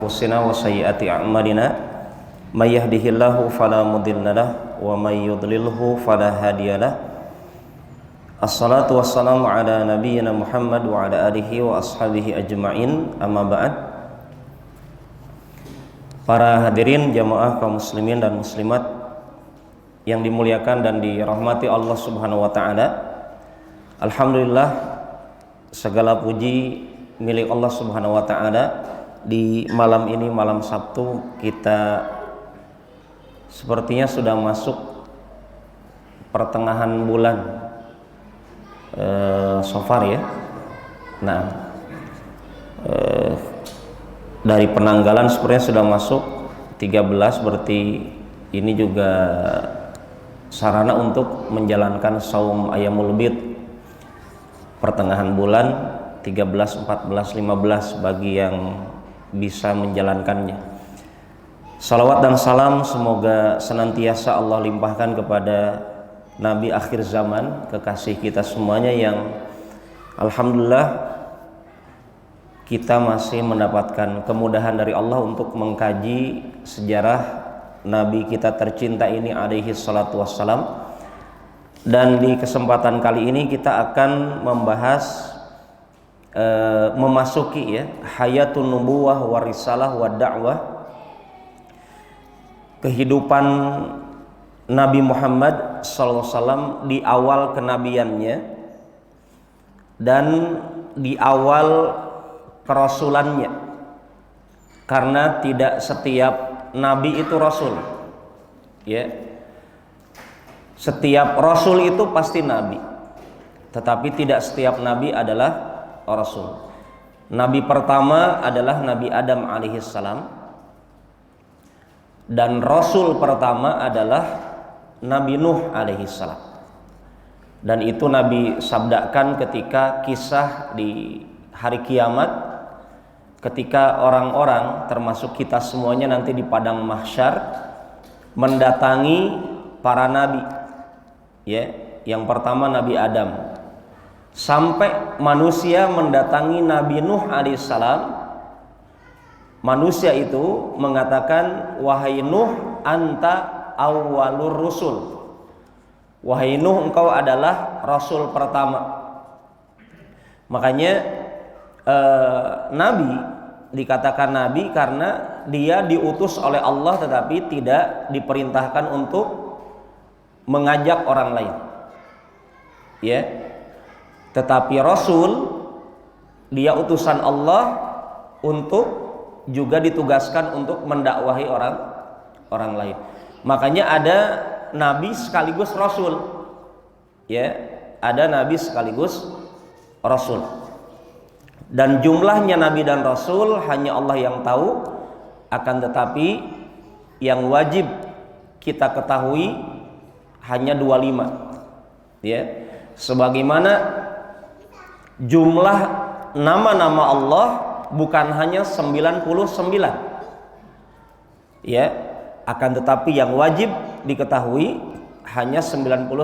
أنفسنا وسيئات أعمالنا من يهده الله فلا مضل له ومن يضلله فلا هادي له الصلاة والسلام على نبينا محمد وعلى آله وأصحابه أجمعين أما بعد. Para hadirin jamaah kaum muslimin dan muslimat yang dimuliakan dan dirahmati Allah Subhanahu wa taala. Alhamdulillah, segala puji milik Allah Subhanahu wa taala. Di malam ini, malam Sabtu, kita sepertinya sudah masuk pertengahan bulan Safar ya. Nah, dari penanggalan sepertinya sudah masuk 13, berarti ini juga sarana untuk menjalankan saum Ayyamul Bid pertengahan bulan 13, 14, 15 bagi yang bisa menjalankannya. Salawat dan salam semoga senantiasa Allah limpahkan kepada Nabi akhir zaman, kekasih kita semuanya, yang alhamdulillah kita masih mendapatkan kemudahan dari Allah untuk mengkaji sejarah Nabi kita tercinta ini alaihi salatu wassalam. Dan di kesempatan kali ini kita akan membahas memasuki ya hayatun nubuwah wa risalah wa da'wah, kehidupan Nabi Muhammad SAW di awal kenabiannya dan di awal kerasulannya, karena tidak setiap nabi itu rasul ya. Setiap rasul itu pasti nabi, tetapi tidak setiap nabi adalah rasul. Nabi pertama adalah Nabi Adam alaihissalam, dan rasul pertama adalah Nabi Nuh alaihissalam. Dan itu Nabi sabdakan ketika kisah di hari kiamat, ketika orang-orang termasuk kita semuanya nanti di padang mahsyar mendatangi para nabi ya. Yang pertama Nabi Adam, sampai manusia mendatangi Nabi Nuh alaihissalam. Manusia itu mengatakan, wahai Nuh, anta awwalur rusul. Wahai Nuh, engkau adalah rasul pertama. Makanya Nabi dikatakan Nabi karena dia diutus oleh Allah tetapi tidak diperintahkan untuk mengajak orang lain ya. Tetapi Rasul, dia utusan Allah untuk juga ditugaskan untuk mendakwahi orang lain. Makanya ada Nabi sekaligus Rasul ya, ada Nabi sekaligus Rasul. Dan jumlahnya Nabi dan Rasul hanya Allah yang tahu. Akan tetapi yang wajib kita ketahui hanya 25 ya. Sebagaimana jumlah nama-nama Allah bukan hanya 99 ya, akan tetapi yang wajib diketahui hanya 99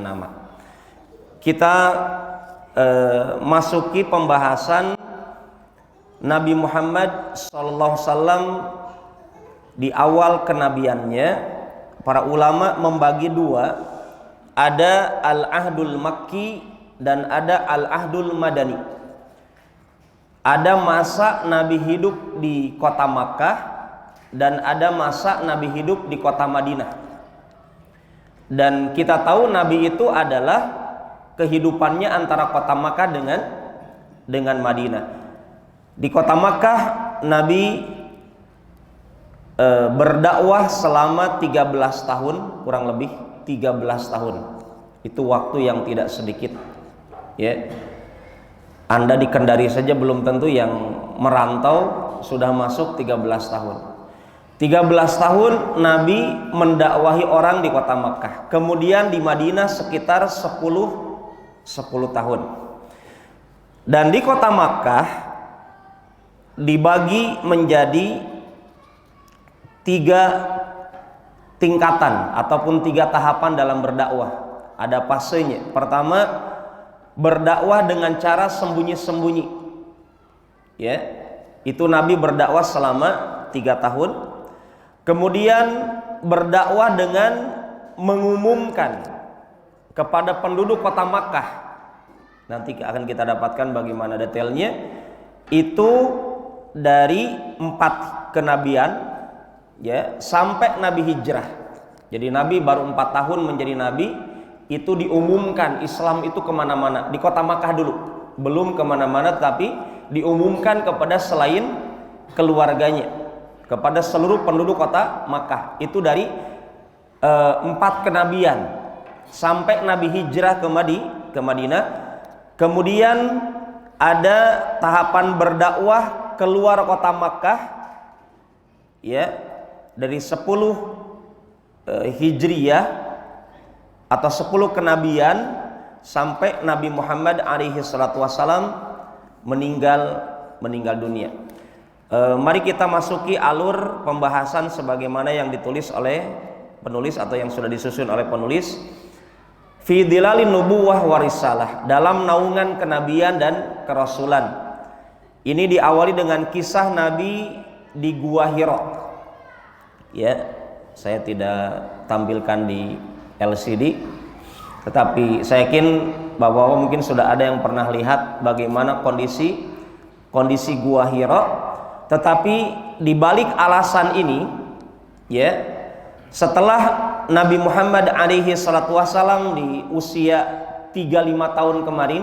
nama. Kita masuki pembahasan Nabi Muhammad SAW di awal kenabiannya. Para ulama membagi dua, ada al-ahdul makki dan ada al-ahdul madani. Ada masa Nabi hidup di kota Makkah dan ada masa Nabi hidup di kota Madinah. Dan kita tahu Nabi itu adalah kehidupannya antara kota Makkah dengan Madinah. Di kota Makkah Nabi berdakwah selama 13 tahun, kurang lebih 13 tahun. Itu waktu yang tidak sedikit ya. Anda di Kendari saja belum tentu yang merantau sudah masuk 13 tahun. 13 tahun Nabi mendakwahi orang di kota Makkah. Kemudian di Madinah sekitar 10 tahun. Dan di kota Makkah dibagi menjadi 3 tingkatan ataupun 3 tahapan dalam berdakwah. Ada fasenya. Pertama, berdakwah dengan cara sembunyi-sembunyi ya. Itu Nabi berdakwah selama 3 tahun. Kemudian berdakwah dengan mengumumkan kepada penduduk kota Makkah. Nanti akan kita dapatkan bagaimana detailnya. Itu dari 4 kenabian ya sampai Nabi hijrah. Jadi Nabi baru 4 tahun menjadi Nabi, itu diumumkan Islam itu kemana-mana. Di kota Makkah dulu, belum kemana-mana, tapi diumumkan kepada selain keluarganya, kepada seluruh penduduk kota Makkah. Itu dari 4 kenabian sampai Nabi hijrah ke Madinah. Kemudian ada tahapan berdakwah keluar kota Makkah ya, dari 10 Hijriyah atau 10 kenabian sampai Nabi Muhammad alaihi salatu wasalam meninggal dunia. Mari kita masuki alur pembahasan sebagaimana yang ditulis oleh penulis atau yang sudah disusun oleh penulis. Fi dilalin nubuwah warisalah, dalam naungan kenabian dan kerasulan. Ini diawali dengan kisah Nabi di Gua Hira. Ya, saya tidak tampilkan di LCD, tetapi saya yakin Bapak-bapak mungkin sudah ada yang pernah lihat bagaimana kondisi Gua Hira. Tetapi di balik alasan ini, ya, setelah Nabi Muhammad alaihi salatu wasalam di usia 35 tahun kemarin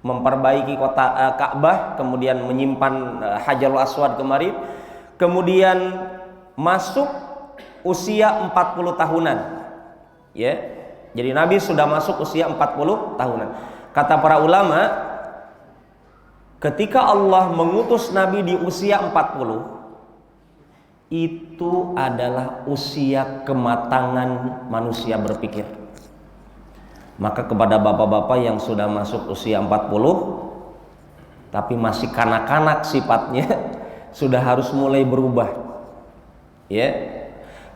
memperbaiki kota Ka'bah, kemudian menyimpan Hajarul Aswad kemarin, kemudian masuk usia 40 tahunan. Ya. Jadi Nabi sudah masuk usia 40 tahunan. Kata para ulama, ketika Allah mengutus Nabi di usia 40, itu adalah usia kematangan manusia berpikir. Maka kepada bapak-bapak yang sudah masuk usia 40 tapi masih kanak-kanak sifatnya, sudah harus mulai berubah. Ya.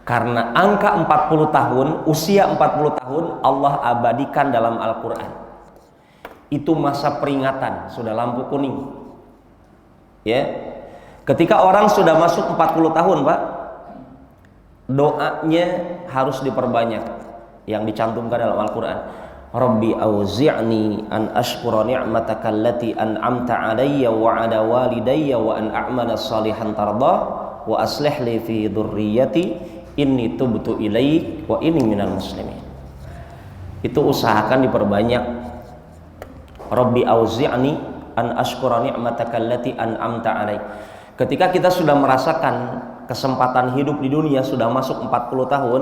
Karena angka 40 tahun, usia 40 tahun Allah abadikan dalam Al-Qur'an. Itu masa peringatan, sudah lampu kuning. Ya. Ketika orang sudah masuk 40 tahun, Pak, doanya harus diperbanyak yang dicantumkan dalam Al-Qur'an. Rabbi auzi'ni an ashkura ni'mataka allati an'amta 'alayya wa 'ala walidayya wa an a'mala shalihan tardah wa aslih li fi dzurriyyati inni tubtu ilaik wa inni minal muslimin. Itu usahakan diperbanyak. Rabbi auzi'ni an ashkura ni'mataka allati an'amta 'alayya. Ketika kita sudah merasakan kesempatan hidup di dunia, sudah masuk 40 tahun,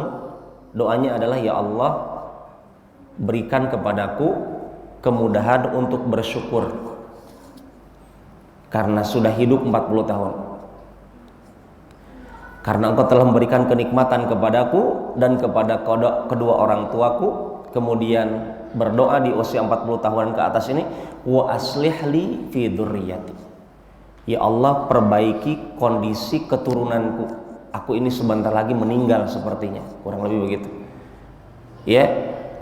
doanya adalah, ya Allah, berikan kepadaku kemudahan untuk bersyukur karena sudah hidup 40 tahun. Karena Engkau telah memberikan kenikmatan kepadaku dan kepada kedua orang tuaku. Kemudian berdoa di usia 40 tahun ke atas ini, wa aslih li fi dzurriyyati. Ya Allah, perbaiki kondisi keturunanku. Aku ini sebentar lagi meninggal sepertinya, kurang lebih begitu. Ya,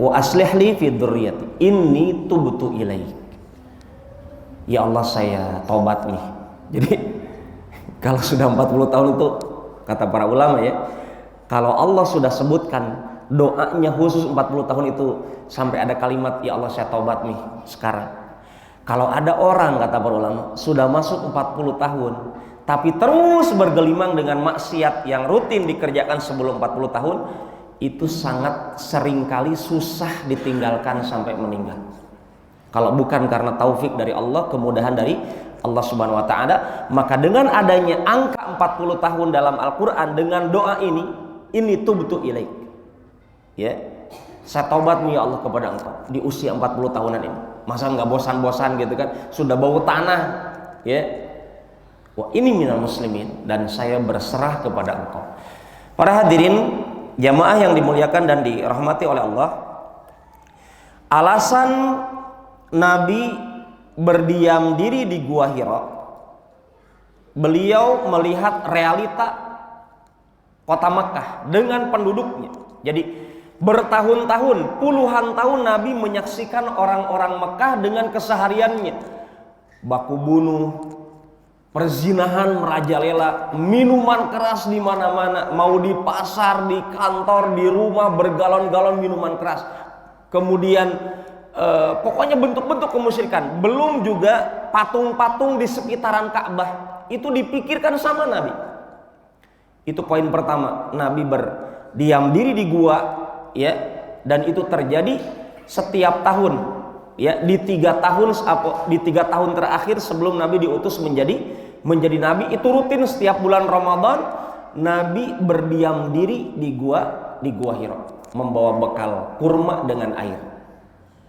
wa aslih li fi dzurriyyati inni tubtu ilaik. Ya Allah, saya tobat nih. Jadi kalau sudah 40 tahun itu, kata para ulama ya, kalau Allah sudah sebutkan doanya khusus 40 tahun itu sampai ada kalimat, ya Allah saya tobat nih sekarang. Kalau ada orang, kata para ulama, sudah masuk 40 tahun tapi terus bergelimang dengan maksiat yang rutin dikerjakan sebelum 40 tahun, itu sangat seringkali susah ditinggalkan sampai meninggal. Kalau bukan karena taufik dari Allah, kemudahan dari Allah Subhanahu wa taala, maka dengan adanya angka 40 tahun dalam Al-Qur'an dengan doa ini tubtu ilaik. Ya. Saya tobat nih ya Allah kepada Engkau di usia 40 tahunan ini. Masa nggak bosan-bosan gitu kan? Sudah bau tanah, ya. Wah, ini minal muslimin, dan saya berserah kepada Engkau. Para hadirin jamaah yang dimuliakan dan dirahmati oleh Allah, alasan Nabi berdiam diri di Gua Hira, beliau melihat realita kota Makkah dengan penduduknya. Jadi bertahun-tahun, puluhan tahun Nabi menyaksikan orang-orang Mekah dengan kesehariannya, baku bunuh, Perzinahan merajalela, minuman keras di mana-mana, mau di pasar, di kantor, di rumah, bergalon-galon minuman keras. Kemudian pokoknya bentuk-bentuk kemusyrikan. Belum juga patung-patung di sekitaran Ka'bah itu dipikirkan sama Nabi. Itu poin pertama. Nabi berdiam diri di gua, ya, dan itu terjadi setiap tahun. Ya, di 3 tahun terakhir sebelum Nabi diutus menjadi nabi, itu rutin setiap bulan Ramadan Nabi berdiam diri di gua Hira, membawa bekal kurma dengan air,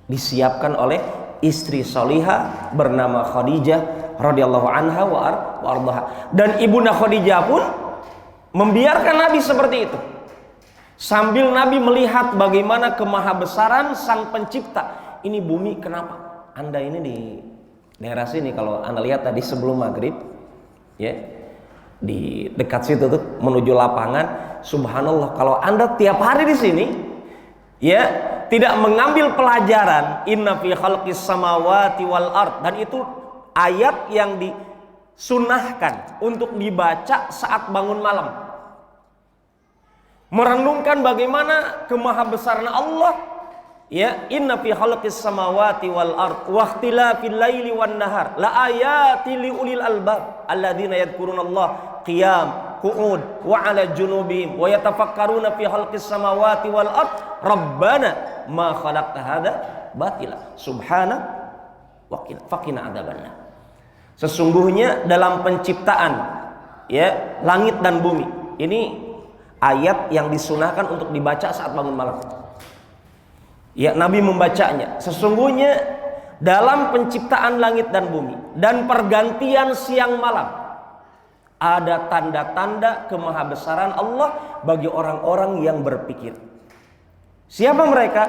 disiapkan oleh istri solihah bernama Khadijah radhiyallahu anha wa ardaha. Dan ibunda Khadijah pun membiarkan Nabi seperti itu, sambil Nabi melihat bagaimana kemahabesaran Sang Pencipta. Ini bumi, kenapa Anda ini di daerah sini, kalau Anda lihat tadi sebelum maghrib, ya, di dekat situ tuh menuju lapangan, subhanallah, kalau Anda tiap hari di sini, ya, tidak mengambil pelajaran inna fi khalqis samawati wal ard, dan itu ayat yang disunahkan untuk dibaca saat bangun malam, merenungkan bagaimana kemahabesaran Allah. Ya, inna fi khalqis samawati wal ard wa ikhtilafil laili wan nahar la ayati liulil albab alladzina yadhkurunallaha qiyam qu'ud wa 'ala junubihim wa yatafakkaruna fi khalqis samawati wal ard rabbana ma khalaqta hadza batila subhana wa qina adzabannar. Sesungguhnya dalam penciptaan, ya, langit dan bumi, ini ayat yang disunahkan untuk dibaca saat bangun malam. Ya, Nabi membacanya. Sesungguhnya dalam penciptaan langit dan bumi dan pergantian siang malam ada tanda-tanda kemahabesaran Allah bagi orang-orang yang berpikir. Siapa mereka?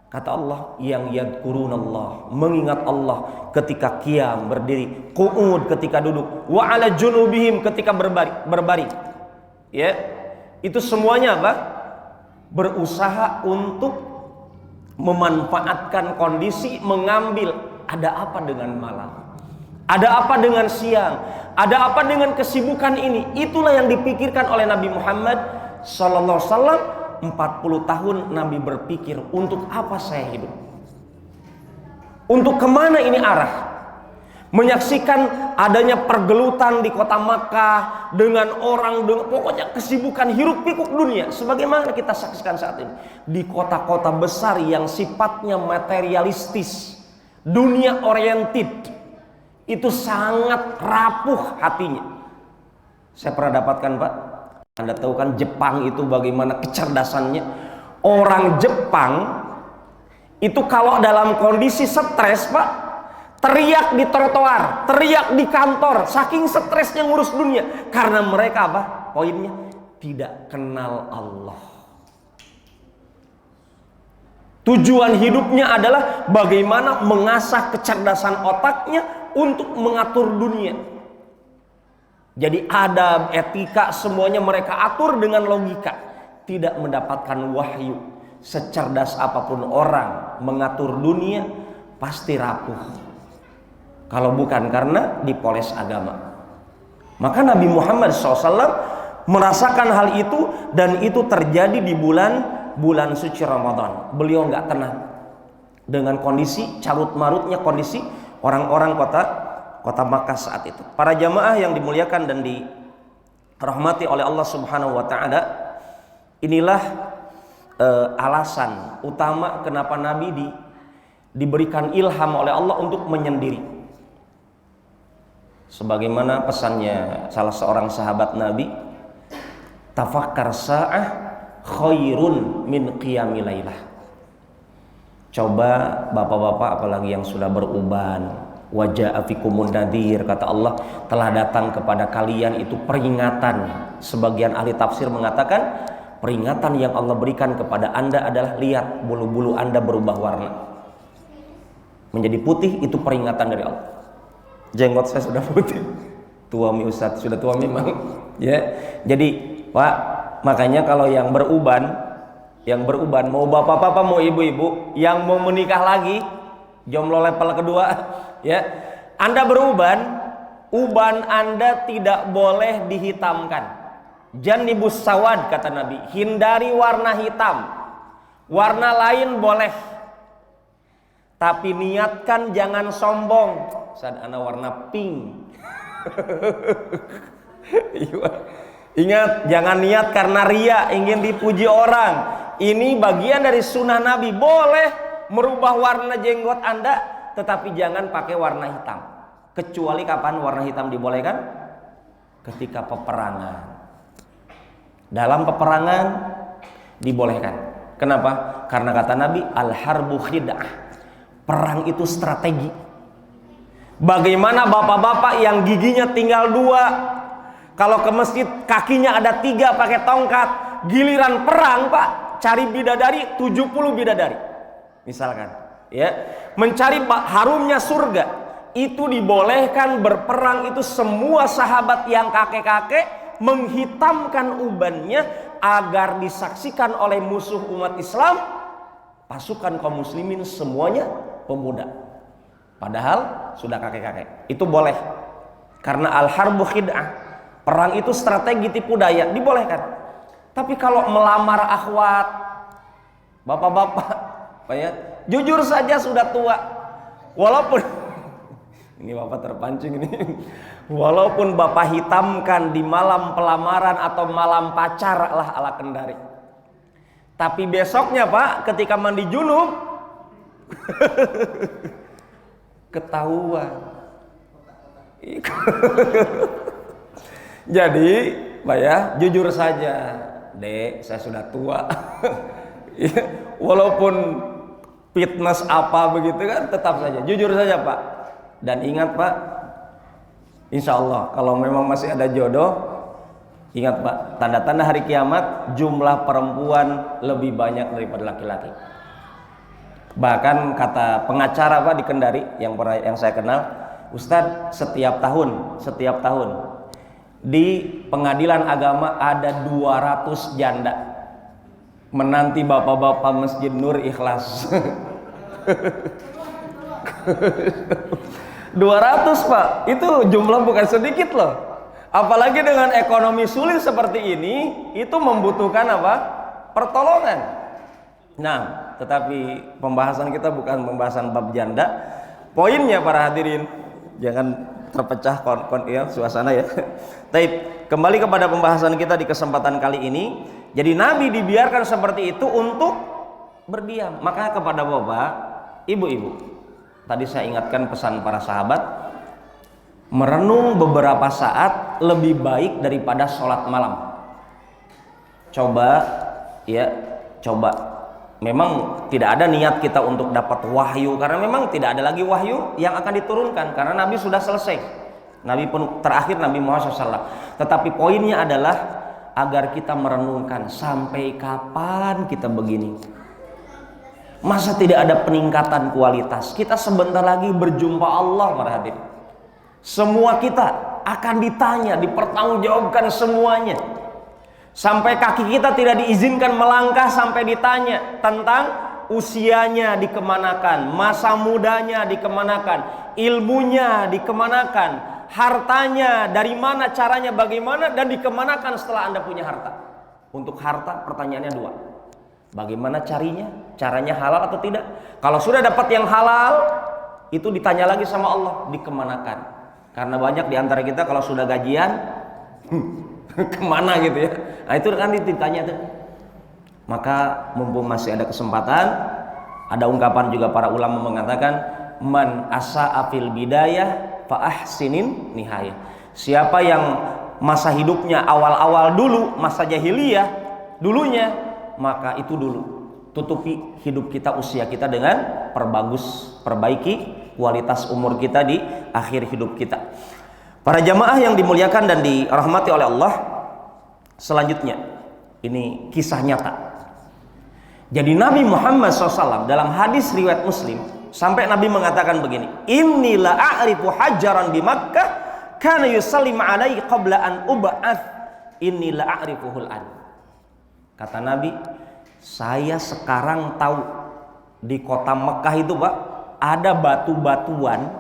Kata Allah, yang yadhkurunallah, mengingat Allah ketika qiyam berdiri, qu'ud ketika duduk, wa 'ala junubihim ketika berbaring. Ya, itu semuanya apa? Berusaha untuk memanfaatkan kondisi, mengambil ada apa dengan malam, ada apa dengan siang, ada apa dengan kesibukan ini. Itulah yang dipikirkan oleh Nabi Muhammad sallallahu alaihi wasallam. 40 tahun Nabi berpikir, untuk apa saya hidup, untuk kemana ini arah. Menyaksikan adanya pergelutan di kota Makkah dengan pokoknya kesibukan hiruk pikuk dunia, sebagaimana kita saksikan saat ini di kota-kota besar yang sifatnya materialistis, dunia oriented, itu sangat rapuh hatinya. Saya pernah dapatkan, Pak, Anda tahu kan Jepang itu bagaimana kecerdasannya. Orang Jepang itu kalau dalam kondisi stres, Pak, teriak di trotoar, teriak di kantor, saking stresnya ngurus dunia. Karena mereka apa? Poinnya, tidak kenal Allah. Tujuan hidupnya adalah bagaimana mengasah kecerdasan otaknya untuk mengatur dunia. Jadi adab, etika, semuanya mereka atur dengan logika. Tidak mendapatkan wahyu. Secerdas apapun orang mengatur dunia, pasti rapuh. Kalau bukan karena dipoles agama. Maka Nabi Muhammad SAW merasakan hal itu, dan itu terjadi di bulan suci Ramadan. Beliau nggak tenang dengan kondisi carut marutnya kondisi orang-orang kota Makkah saat itu. Para jamaah yang dimuliakan dan dirahmati oleh Allah Subhanahu wa taala, inilah alasan utama kenapa Nabi diberikan ilham oleh Allah untuk menyendiri. Sebagaimana pesannya salah seorang sahabat Nabi, tafakkar sa'ah khairun min qiyamil lailah. Coba bapak-bapak apalagi yang sudah beruban, wajah afikumun nadhir, kata Allah, telah datang kepada kalian itu peringatan. Sebagian ahli tafsir mengatakan peringatan yang Allah berikan kepada Anda adalah lihat bulu-bulu Anda berubah warna menjadi putih, itu peringatan dari Allah. Jenggot saya sudah putih, tua mi Ustadz, sudah tua memang, ya. Jadi Pak, makanya kalau yang beruban mau bapak-bapak mau ibu-ibu yang mau menikah lagi, jomblo level kedua, ya, Anda beruban, uban Anda tidak boleh dihitamkan. Janibus sawad, kata Nabi, hindari warna hitam. Warna lain boleh, tapi niatkan jangan sombong. Saat ana warna pink. Ingat, jangan niat karena ria, ingin dipuji orang. Ini bagian dari sunnah Nabi. Boleh merubah warna jenggot Anda, tetapi jangan pakai warna hitam. Kecuali kapan warna hitam dibolehkan? Ketika peperangan. Dalam peperangan dibolehkan. Kenapa? Karena kata Nabi, al-harbu khid'ah. Perang itu strategi. Bagaimana bapak-bapak yang giginya tinggal 2, kalau ke masjid kakinya ada 3 pakai tongkat, giliran perang Pak, cari bidadari 70 bidadari. Misalkan, ya, mencari harumnya surga, itu dibolehkan berperang. Itu semua sahabat yang kakek-kakek menghitamkan ubannya agar disaksikan oleh musuh umat Islam. Pasukan kaum muslimin semuanya pemuda, padahal sudah kakek-kakek. Itu boleh, karena al-harbu khid'ah. Perang itu strategi tipu daya, dibolehkan. Tapi kalau melamar akhwat, bapak-bapak, Pak ya, jujur saja sudah tua, walaupun ini bapak terpancing ini, walaupun bapak hitamkan di malam pelamaran atau malam pacar lah ala Kendari, tapi besoknya Pak, ketika mandi junub, ketahuan. Jadi, Pak ya, jujur saja, Dek, saya sudah tua. Walaupun fitness apa begitu kan, tetap saja jujur saja Pak. Dan ingat Pak, insya Allah kalau memang masih ada jodoh, ingat Pak, tanda-tanda hari kiamat jumlah perempuan lebih banyak daripada laki-laki. Bahkan kata pengacara Pak di Kendari yang saya kenal, Ustadz, setiap tahun di pengadilan agama ada 200 janda menanti bapak-bapak Masjid Nur Ikhlas. 200 Pak, itu jumlah bukan sedikit loh. Apalagi dengan ekonomi sulit seperti ini, itu membutuhkan apa? Pertolongan. Nah, tetapi pembahasan kita bukan pembahasan bab janda. Poinnya para hadirin, jangan terpecah suasana ya. Baik, kembali kepada pembahasan kita di kesempatan kali ini. Jadi Nabi dibiarkan seperti itu untuk berdiam. Maka kepada bapak, ibu-ibu, tadi saya ingatkan pesan para sahabat, merenung beberapa saat lebih baik daripada sholat malam. Coba. Memang tidak ada niat kita untuk dapat wahyu, karena memang tidak ada lagi wahyu yang akan diturunkan, karena Nabi sudah selesai. Nabi pun terakhir, Nabi Muhammad SAW. Tetapi poinnya adalah agar kita merenungkan, sampai kapan kita begini? Masa tidak ada peningkatan kualitas? Kita sebentar lagi berjumpa Allah para hadirin. Semua kita akan ditanya, dipertanggungjawabkan semuanya. Sampai kaki kita tidak diizinkan melangkah sampai ditanya tentang usianya dikemanakan, masa mudanya dikemanakan, ilmunya dikemanakan, hartanya dari mana, caranya bagaimana, dan dikemanakan setelah Anda punya harta. Untuk harta pertanyaannya 2. Bagaimana carinya? Caranya halal atau tidak? Kalau sudah dapat yang halal, itu ditanya lagi sama Allah, dikemanakan. Karena banyak diantara kita kalau sudah gajian kemana gitu ya. Nah itu kan ditanya tuh. Maka mumpung masih ada kesempatan, ada ungkapan juga para ulama mengatakan, man asa'a fil bidayah fa ahsinin nihayah. Siapa yang masa hidupnya awal-awal dulu, masa jahiliyah dulunya, maka itu dulu tutupi hidup kita, usia kita dengan perbaiki kualitas umur kita di akhir hidup kita. Para jamaah yang dimuliakan dan dirahmati oleh Allah, selanjutnya ini kisah nyata. Jadi Nabi Muhammad SAW dalam hadis riwayat Muslim, sampai Nabi mengatakan begini, inni la a'rifu hajaran di Makkah kana yusallim alaihi qabla an ub'ats, inni la a'rifuhul an. Kata Nabi, saya sekarang tahu di kota Mekah itu Pak, ada batu-batuan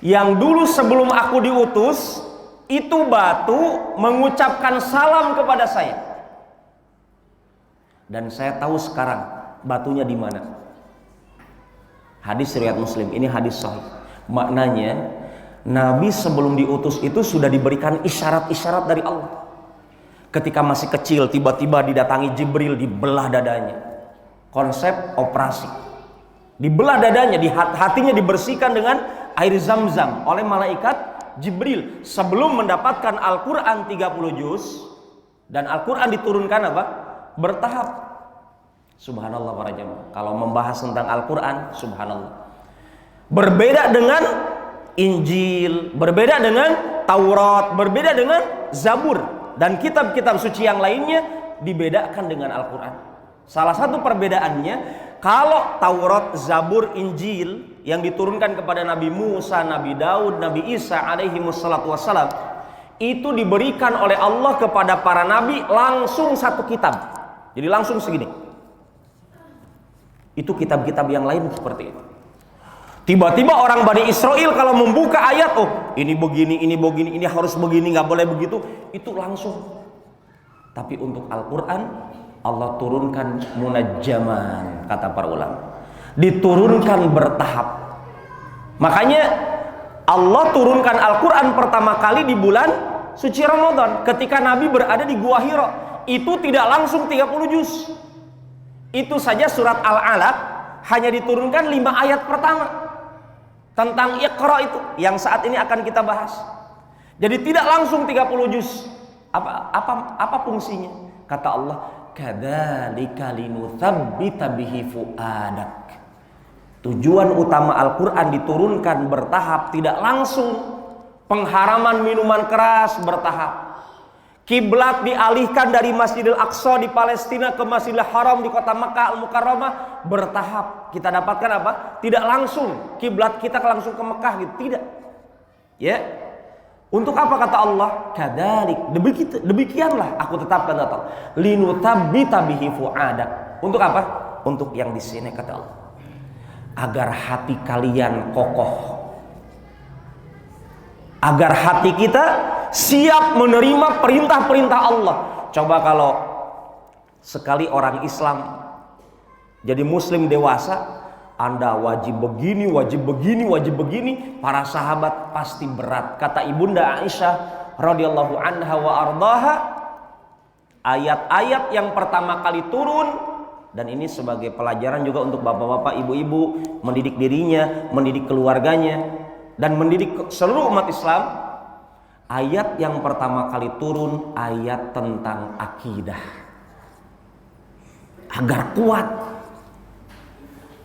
yang dulu sebelum aku diutus itu batu mengucapkan salam kepada saya. Dan saya tahu sekarang batunya di mana. Hadis riwayat Muslim, ini hadis sahih. Maknanya Nabi sebelum diutus itu sudah diberikan isyarat-isyarat dari Allah. Ketika masih kecil tiba-tiba didatangi Jibril, dibelah dadanya. Konsep operasi. Dibelah dadanya, hatinya dibersihkan dengan air zam-zam oleh malaikat Jibril sebelum mendapatkan Al-Quran 30 juz. Dan Al-Quran diturunkan apa? Bertahap. Subhanallah para jamaah. Kalau membahas tentang Al-Quran, subhanallah. Berbeda dengan Injil, berbeda dengan Taurat, berbeda dengan Zabur dan kitab-kitab suci yang lainnya dibedakan dengan Al-Quran. Salah satu perbedaannya, kalau Taurat, Zabur, Injil yang diturunkan kepada Nabi Musa, Nabi Daud, Nabi Isa alaihi wassalatu wassalam, itu diberikan oleh Allah kepada para nabi langsung satu kitab. Jadi langsung segini. Itu kitab-kitab yang lain seperti itu. Tiba-tiba orang Bani Israel kalau membuka ayat, oh ini begini, ini harus begini, nggak boleh begitu, itu langsung. Tapi untuk Al-Quran, Allah turunkan munajjaman, kata para ulama. Diturunkan bertahap. Makanya Allah turunkan Al-Quran pertama kali di bulan suci Ramadan, ketika Nabi berada di Gua Hira. Itu tidak langsung 30 juz. Itu saja surat Al-Alaq hanya diturunkan 5 ayat pertama. Tentang Iqra itu yang saat ini akan kita bahas. Jadi tidak langsung 30 juz. Apa fungsinya? Kata Allah, kadzalika linutsabbita bihi fuadak. Tujuan utama Al-Quran diturunkan bertahap, tidak langsung. Pengharaman minuman keras bertahap. Kiblat dialihkan dari Masjidil Aqsa di Palestina ke Masjidil Haram di kota Makkah Al-Mukarramah bertahap. Kita dapatkan apa? Tidak langsung kiblat kita langsung ke Mekah gitu, tidak. Ya. Untuk apa kata Allah? Kadzalik. Demikianlah aku tetapkan kata Allah. Linutsabbita bihi fuadak. Untuk apa? Untuk yang di sini kata Allah. Agar hati kalian kokoh. Agar hati kita siap menerima perintah-perintah Allah. Coba kalau sekali orang Islam jadi muslim dewasa, Anda wajib begini, wajib begini, wajib begini, para sahabat pasti berat. Kata Ibunda Aisyah radhiyallahu anha wa ardaha, ayat-ayat yang pertama kali turun, dan ini sebagai pelajaran juga untuk bapak-bapak, ibu-ibu, mendidik dirinya, mendidik keluarganya, dan mendidik seluruh umat Islam. Ayat yang pertama kali turun ayat tentang akidah, agar kuat.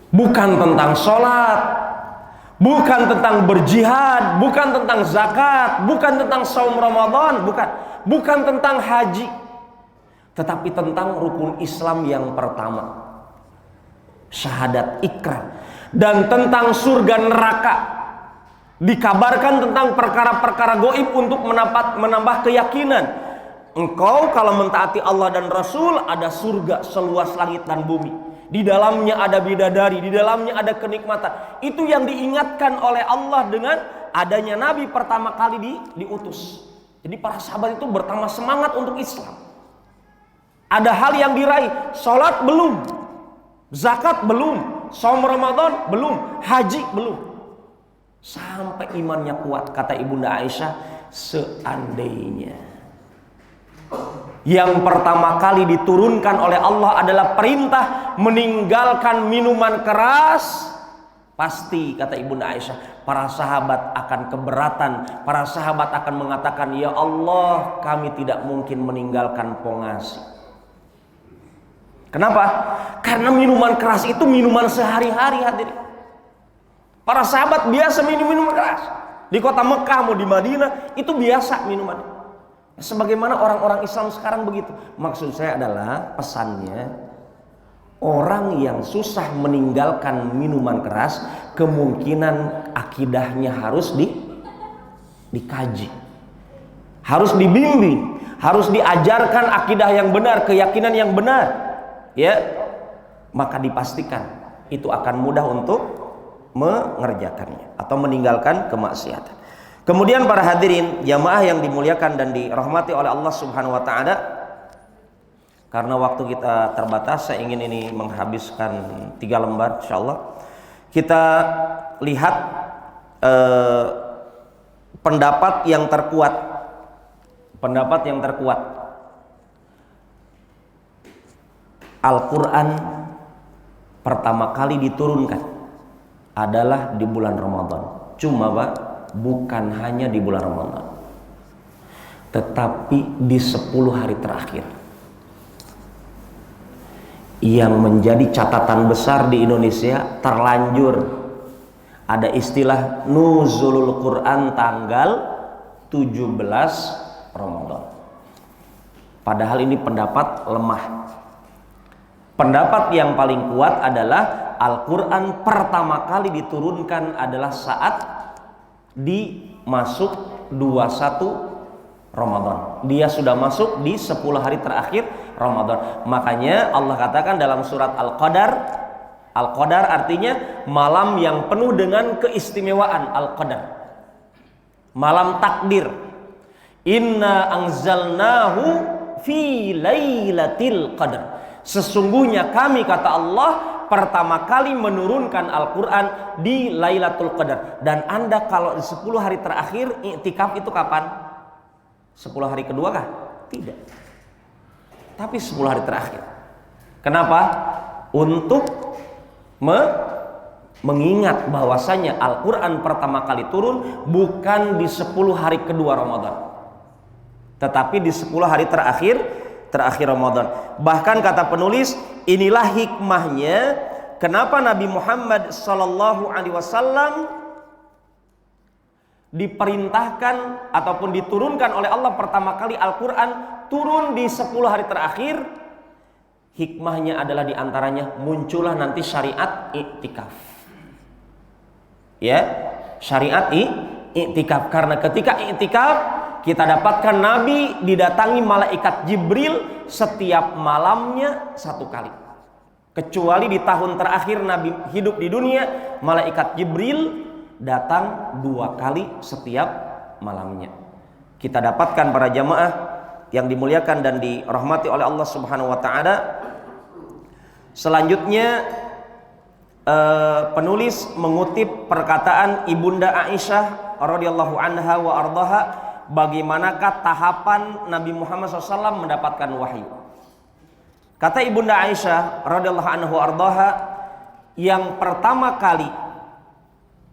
Bukan tentang sholat, bukan tentang berjihad, bukan tentang zakat, bukan tentang saum Ramadan, bukan tentang haji, tetapi tentang rukun Islam yang pertama, syahadat ikrar, dan tentang surga neraka. Dikabarkan tentang perkara-perkara goib untuk menambah keyakinan. Engkau kalau mentaati Allah dan Rasul, ada surga seluas langit dan bumi. Di dalamnya ada bidadari, di dalamnya ada kenikmatan. Itu yang diingatkan oleh Allah dengan adanya Nabi pertama kali diutus. Jadi para sahabat itu bertambah semangat untuk Islam. Ada hal yang diraih, sholat belum, zakat belum, saum Ramadan belum, haji belum. Sampai imannya kuat. Kata Ibunda Aisyah, seandainya yang pertama kali diturunkan oleh Allah adalah perintah meninggalkan minuman keras, pasti kata Ibunda Aisyah, para sahabat akan keberatan. Para sahabat akan mengatakan, ya Allah, kami tidak mungkin meninggalkan pongasi. Kenapa? Karena minuman keras itu minuman sehari-hari, hadirin. Para sahabat biasa minum keras. Di kota Mekah mau di Madinah itu biasa minuman. Sebagaimana orang-orang Islam sekarang begitu. Maksud saya adalah pesannya, orang yang susah meninggalkan minuman keras, kemungkinan akidahnya harus dikaji, harus dibimbing, harus diajarkan akidah yang benar, keyakinan yang benar. Ya, maka dipastikan itu akan mudah untuk mengerjakannya. atau meninggalkan kemaksiatan. Kemudian para hadirin jamaah yang dimuliakan dan dirahmati oleh Allah Subhanahu wa taala, karena waktu kita terbatas, saya ingin ini menghabiskan 3 lembar insyaallah. Kita lihat pendapat yang terkuat. Al-Quran pertama kali diturunkan adalah di bulan Ramadan. Cuma Pak, bukan hanya di bulan Ramadan, tetapi di 10 hari terakhir. Yang menjadi catatan besar di Indonesia, terlanjur ada istilah nuzulul Quran tanggal 17 Ramadan. Padahal ini pendapat lemah. Pendapat yang paling kuat adalah Al-Quran pertama kali diturunkan adalah saat di masuk 21 Ramadan. Dia sudah masuk di 10 hari terakhir Ramadan. Makanya Allah katakan dalam surat Al-Qadar, Al-Qadar artinya malam yang penuh dengan keistimewaan. Al-Qadar, malam takdir. Inna anzalnahu fi lailatul qadar. Sesungguhnya kami, kata Allah, pertama kali menurunkan Al-Quran di Lailatul Qadar. Dan Anda kalau di 10 hari terakhir iktikaf itu kapan? 10 hari kedua kah? Tidak. Tapi 10 hari terakhir. Kenapa? Untuk mengingat bahwasanya Al-Quran pertama kali turun bukan di 10 hari kedua Ramadan, tetapi di 10 hari terakhir Ramadan. Bahkan kata penulis, inilah hikmahnya kenapa Nabi Muhammad sallallahu alaihi wasallam diperintahkan ataupun diturunkan oleh Allah pertama kali Al-Quran turun di 10 hari terakhir. Hikmahnya adalah diantaranya muncullah nanti syariat iktikaf. Ya, syariat iktikaf. Karena ketika iktikaf kita dapatkan Nabi didatangi malaikat Jibril setiap malamnya 1 kali. Kecuali di tahun terakhir Nabi hidup di dunia, malaikat Jibril datang 2 kali setiap malamnya. Kita dapatkan para jamaah yang dimuliakan dan dirahmati oleh Allah Subhanahu wa taala. Selanjutnya penulis mengutip perkataan Ibunda Aisyah radhiyallahu anha wa ardhaha, bagaimanakah tahapan Nabi Muhammad SAW mendapatkan wahyu. Kata Ibunda Aisyah radhiyallahu anha wa ardhaha, yang pertama kali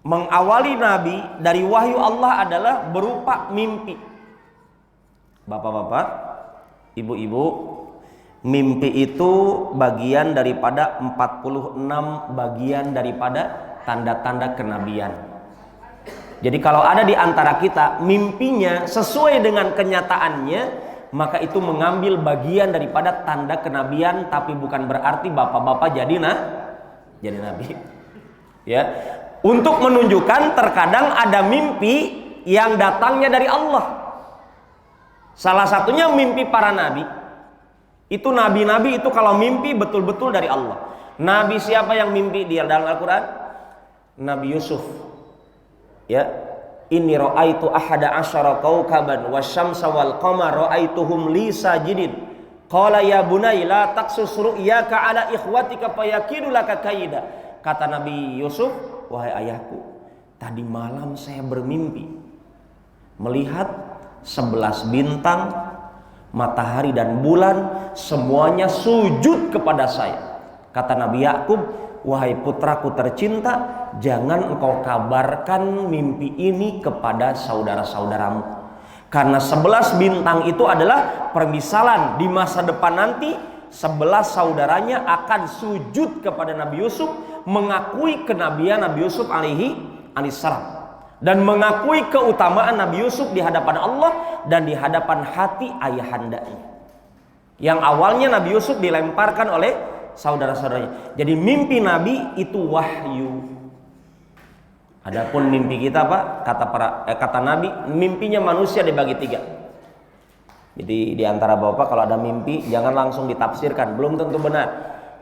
mengawali Nabi dari wahyu Allah adalah berupa mimpi. Bapak-bapak, ibu-ibu, mimpi itu bagian daripada 46 bagian daripada tanda-tanda kenabian. Jadi kalau ada di antara kita mimpinya sesuai dengan kenyataannya, maka itu mengambil bagian daripada tanda kenabian, tapi bukan berarti bapak-bapak jadi nabi. Ya, untuk menunjukkan terkadang ada mimpi yang datangnya dari Allah. Salah satunya mimpi para nabi. Itu nabi-nabi itu kalau mimpi betul-betul dari Allah. Nabi siapa yang mimpi di dalam Al-Quran? Nabi Yusuf. Ya, inni ra'aitu ahada asyara kaukaban wasyamsa wal qamara ra'aituhum li sajidin. Qala ya bunayya la taqsus ru'yaka ala ikhwatika fayakidu laka kaida. Kata Nabi Yusuf, wahai ayahku, tadi malam saya bermimpi melihat 11 bintang, matahari dan bulan semuanya sujud kepada saya. Kata Nabi Yakub, wahai putraku tercinta, jangan engkau kabarkan mimpi ini kepada saudara-saudaramu, karena 11 bintang itu adalah permisalan di masa depan nanti 11 saudaranya akan sujud kepada Nabi Yusuf, mengakui kenabian Nabi Yusuf alaihissalam dan mengakui keutamaan Nabi Yusuf di hadapan Allah dan di hadapan hati ayahandanya. Yang awalnya Nabi Yusuf dilemparkan oleh saudara-saudaranya. Jadi mimpi Nabi itu wahyu. Adapun mimpi kita Pak, kata Nabi, mimpinya manusia dibagi 3. Jadi di antara Bapak kalau ada mimpi jangan langsung ditafsirkan, belum tentu benar.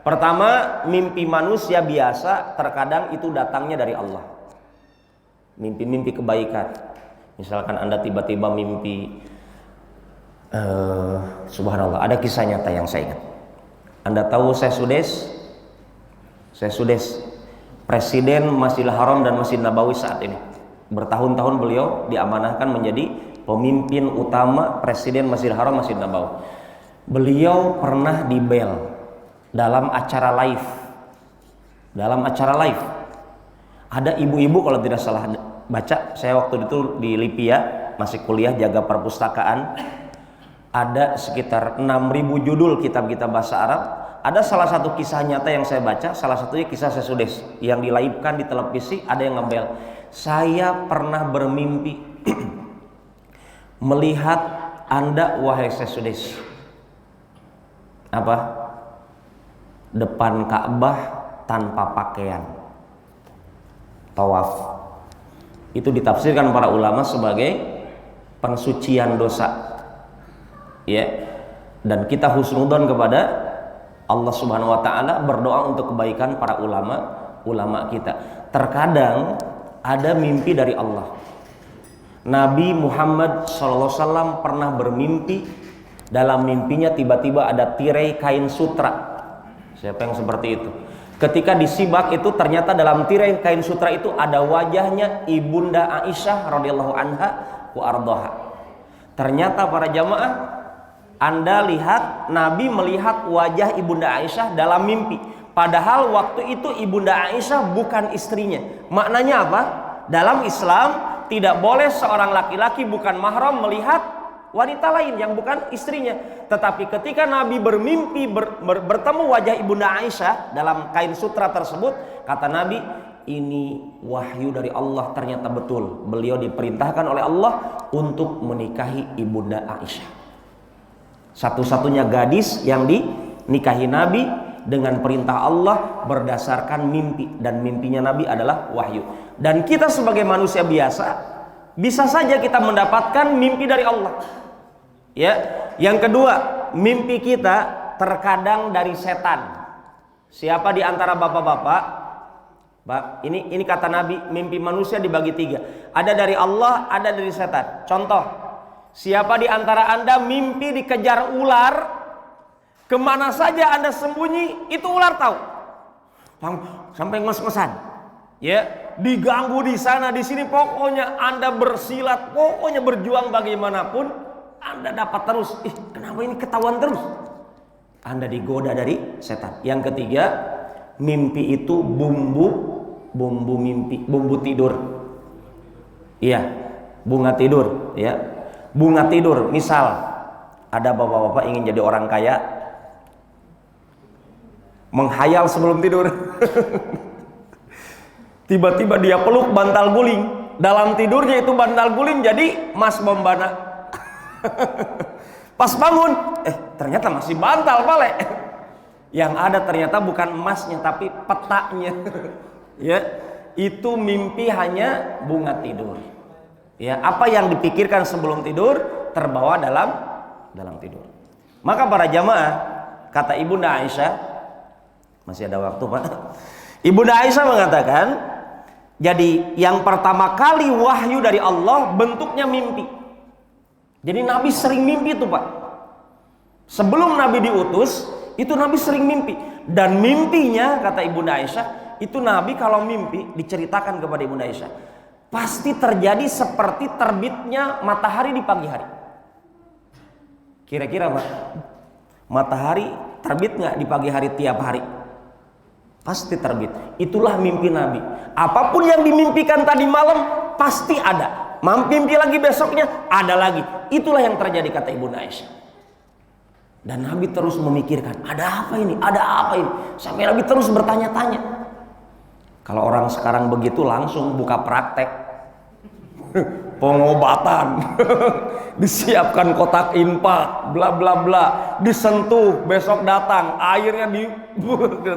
Pertama, mimpi manusia biasa terkadang itu datangnya dari Allah. mimpi-mimpi kebaikan. Misalkan Anda tiba-tiba mimpi, subhanallah, ada kisah nyata yang saya ingat. Anda tahu Syekh Sudes, Presiden Masjidil Haram dan Masjid Nabawi saat ini. Bertahun-tahun beliau diamanahkan menjadi pemimpin utama Presiden Masjidil Haram, Masjid Nabawi. Beliau pernah dibel dalam acara live. Ada ibu-ibu, kalau tidak salah baca, saya waktu itu di Lipia masih kuliah jaga perpustakaan. Ada sekitar 6.000 judul kitab-kitab bahasa Arab. Ada salah satu kisah nyata yang saya baca, salah satunya kisah Syekh Sudes yang dilaipkan di televisi. Ada yang ngebel, saya pernah bermimpi melihat Anda wahai Syekh Sudes depan Ka'bah tanpa pakaian, tawaf. Itu ditafsirkan para ulama sebagai pensucian dosa, ya. Dan kita husnudzon kepada Allah Subhanahu wa taala, berdoa untuk kebaikan para ulama kita. Terkadang ada mimpi dari Allah. Nabi Muhammad SAW pernah bermimpi, dalam mimpinya tiba-tiba ada tirai kain sutra. Siapa yang seperti itu? Ketika disibak itu, ternyata dalam tirai kain sutra itu ada wajahnya Ibunda Aisyah radhiyallahu anha wa ardhaha. Ternyata para jamaah, Anda lihat, Nabi melihat wajah Ibunda Aisyah dalam mimpi. Padahal waktu itu Ibunda Aisyah bukan istrinya. Maknanya apa? Dalam Islam tidak boleh seorang laki-laki bukan mahram melihat wanita lain yang bukan istrinya. Tetapi ketika Nabi bermimpi bertemu wajah Ibunda Aisyah dalam kain sutra tersebut, kata Nabi, ini wahyu dari Allah. Ternyata betul, beliau diperintahkan oleh Allah untuk menikahi Ibunda Aisyah, satu-satunya gadis yang dinikahi Nabi dengan perintah Allah berdasarkan mimpi, dan mimpinya Nabi adalah wahyu. Dan kita sebagai manusia biasa bisa saja kita mendapatkan mimpi dari Allah, ya. Yang kedua, mimpi kita terkadang dari setan. Siapa di antara bapak-bapak, ini kata Nabi, mimpi manusia dibagi 3. Ada dari Allah, ada dari setan. Contoh, siapa di antara Anda mimpi dikejar ular, kemana saja Anda sembunyi, itu ular tahu. Sampai ngos-ngosan, ya, diganggu di sana di sini, pokoknya Anda bersilat, pokoknya berjuang bagaimanapun, Anda dapat terus. Kenapa ini ketahuan terus? Anda digoda dari setan. Yang ketiga, mimpi itu bumbu mimpi, bumbu tidur. Iya, bunga tidur, ya. Bunga tidur. Misal ada bapak-bapak ingin jadi orang kaya, menghayal sebelum tidur. Tiba-tiba dia peluk bantal guling. Dalam tidurnya itu bantal guling jadi emas bombana. Pas bangun, ternyata masih bantal balik. Yang ada ternyata bukan emasnya tapi petanya. Ya, itu mimpi hanya bunga tidur. Ya, apa yang dipikirkan sebelum tidur terbawa dalam tidur. Maka para jamaah, kata Ibunda Aisyah, masih ada waktu, Pak. Ibunda Aisyah mengatakan, jadi yang pertama kali wahyu dari Allah bentuknya mimpi. Jadi Nabi sering mimpi itu, Pak. Sebelum Nabi diutus, itu Nabi sering mimpi. Dan mimpinya, kata Ibunda Aisyah, itu Nabi kalau mimpi, diceritakan kepada Ibunda Aisyah, pasti terjadi seperti terbitnya matahari di pagi hari. Kira-kira, Pak, matahari terbit nggak di pagi hari tiap hari? Pasti terbit. Itulah mimpi Nabi. Apapun yang dimimpikan tadi malam, pasti ada. Mimpi lagi besoknya, ada lagi. Itulah yang terjadi, kata Ibunda Aisyah. Dan Nabi terus memikirkan, ada apa ini? Ada apa ini? Sampai Nabi terus bertanya-tanya. Kalau orang sekarang begitu langsung buka praktek. Pengobatan. Disiapkan kotak infak, bla bla bla. Disentuh, besok datang. Airnya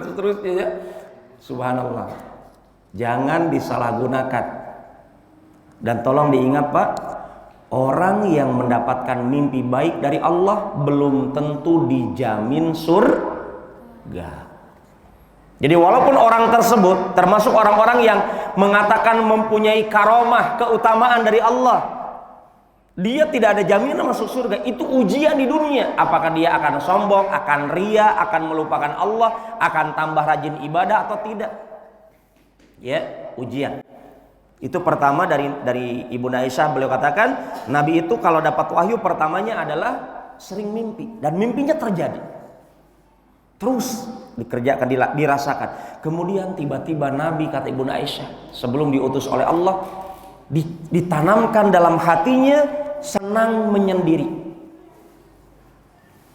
seterusnya, ya. Subhanallah. Jangan disalahgunakan. Dan tolong diingat, Pak, orang yang mendapatkan mimpi baik dari Allah belum tentu dijamin surga. Jadi walaupun orang tersebut termasuk orang-orang yang mengatakan mempunyai karomah, keutamaan dari Allah, dia tidak ada jaminan masuk surga. Itu ujian di dunia. Apakah dia akan sombong, akan ria, akan melupakan Allah, akan tambah rajin ibadah atau tidak? Ya, ujian. Itu pertama dari Ibunda Aisyah, beliau katakan Nabi itu kalau dapat wahyu pertamanya adalah sering mimpi, dan mimpinya terjadi. Terus dikerjakan, dirasakan. Kemudian tiba-tiba Nabi, kata Ibunda Aisyah, sebelum diutus oleh Allah, ditanamkan dalam hatinya senang menyendiri.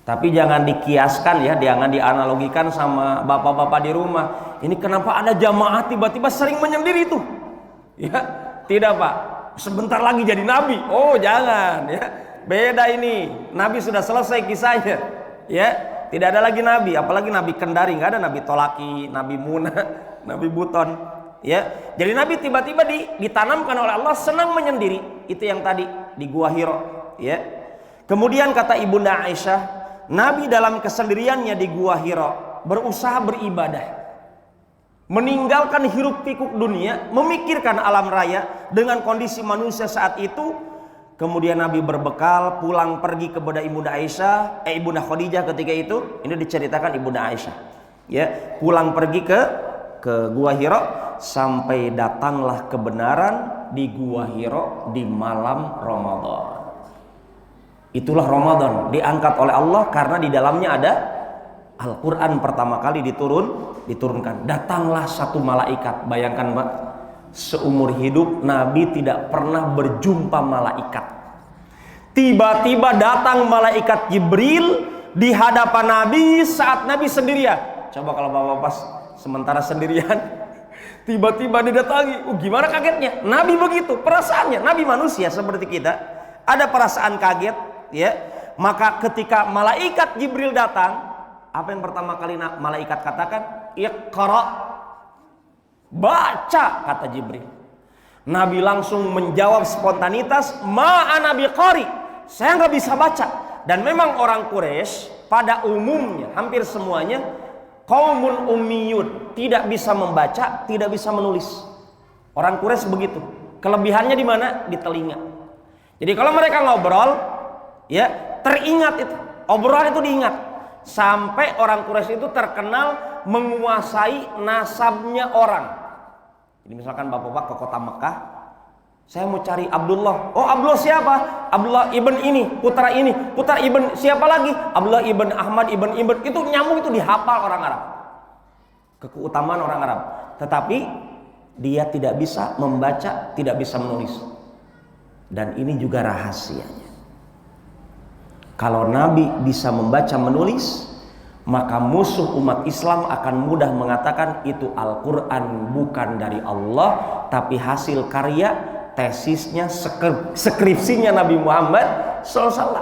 Tapi jangan dikiaskan ya, jangan dianalogikan sama bapak-bapak di rumah. Ini kenapa ada jamaah tiba-tiba sering menyendiri itu? Ya, tidak Pak. Sebentar lagi jadi nabi. Oh, jangan ya. Beda ini. Nabi sudah selesai kisahnya. Ya, tidak ada lagi nabi, apalagi nabi kendari, nggak ada nabi tolaki, nabi muna, nabi buton. Ya, jadi nabi tiba-tiba ditanamkan oleh Allah senang menyendiri. Itu yang tadi di Gua Hiro. Ya. Kemudian kata Ibunda Aisyah, Nabi dalam kesendiriannya di Gua Hiro berusaha beribadah, meninggalkan hiruk pikuk dunia, memikirkan alam raya dengan kondisi manusia saat itu. Kemudian Nabi berbekal pulang pergi kepada Ibunda Aisyah, Ibunda Khadijah ketika itu. Ini diceritakan Ibunda Aisyah. Ya, pulang pergi ke Gua Hiro sampai datanglah kebenaran di Gua Hiro di malam Ramadan. Itulah Ramadan diangkat oleh Allah karena di dalamnya ada Al-Quran pertama kali diturunkan. Datanglah satu malaikat. Bayangkan Pak, seumur hidup Nabi tidak pernah berjumpa malaikat. Tiba-tiba datang malaikat Jibril di hadapan Nabi saat Nabi sendirian. Coba kalau bapak-bapak sementara sendirian, tiba-tiba didatangi, gimana kagetnya? Nabi begitu, perasaannya. Nabi manusia seperti kita, ada perasaan kaget, ya. Maka ketika malaikat Jibril datang, apa yang pertama kali malaikat katakan? Iqra, baca, kata Jibril. Nabi langsung menjawab spontanitas, ma'ana biqari, saya nggak bisa baca. Dan memang orang Quraisy pada umumnya, hampir semuanya qaumun ummiyun, tidak bisa membaca, tidak bisa menulis. Orang Quraisy begitu. Kelebihannya di mana? Di telinga. Jadi kalau mereka ngobrol, ya teringat itu, obrolan itu diingat. Sampai orang Quraisy itu terkenal menguasai nasabnya orang. Jadi misalkan bapak-bapak ke kota Mekah, saya mau cari Abdullah. Oh, Abdullah siapa? Abdullah ibn ini, putra ibn siapa lagi? Abdullah ibn Ahmad ibn. Itu nyambung, itu dihafal orang Arab. Keutamaan orang Arab. Tetapi dia tidak bisa membaca, tidak bisa menulis. Dan ini juga rahasianya. Kalau Nabi bisa membaca menulis, maka musuh umat Islam akan mudah mengatakan itu Al-Quran bukan dari Allah, tapi hasil karya, tesisnya, skripsinya Nabi Muhammad SAW.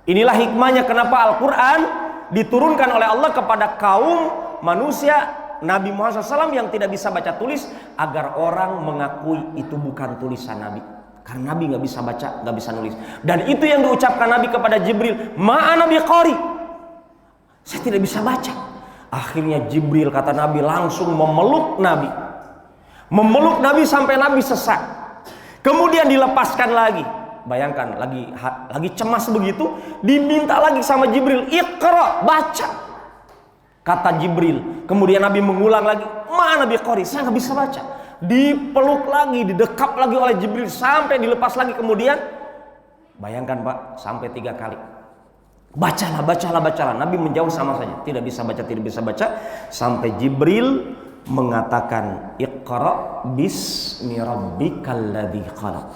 Inilah hikmahnya kenapa Al-Quran diturunkan oleh Allah kepada kaum manusia Nabi Muhammad SAW yang tidak bisa baca tulis, agar orang mengakui itu bukan tulisan Nabi. Karena Nabi nggak bisa baca, nggak bisa nulis. Dan itu yang diucapkan Nabi kepada Jibril, ma'ana biqari, saya tidak bisa baca. Akhirnya Jibril, kata Nabi, langsung memeluk Nabi. Memeluk Nabi sampai Nabi sesak. Kemudian dilepaskan lagi. Bayangkan, lagi cemas begitu, diminta lagi sama Jibril, iqra, baca. Kata Jibril. Kemudian Nabi mengulang lagi, ma'ana biqari, saya nggak bisa baca. Dipeluk lagi, didekap lagi oleh Jibril sampai dilepas lagi. Kemudian bayangkan Pak, sampai 3 kali. Bacalah. Nabi menjauh sama saja, tidak bisa baca. Sampai Jibril mengatakan, Iqra bismi rabbikal ladzi khalaq.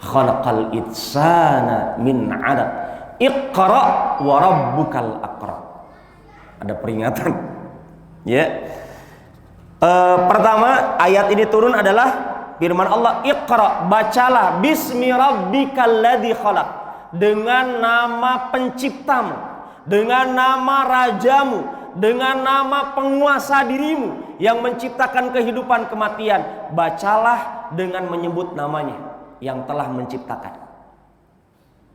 Khalaqal insana min 'alaq. Iqra wa rabbukal akram. Ada peringatan. Ya. Pertama ayat ini turun adalah firman Allah, Iqra, bacalah, bismi rabbikal ladzi khalaq, dengan nama penciptamu, dengan nama rajamu, dengan nama penguasa dirimu yang menciptakan kehidupan kematian. Bacalah dengan menyebut namanya yang telah menciptakan.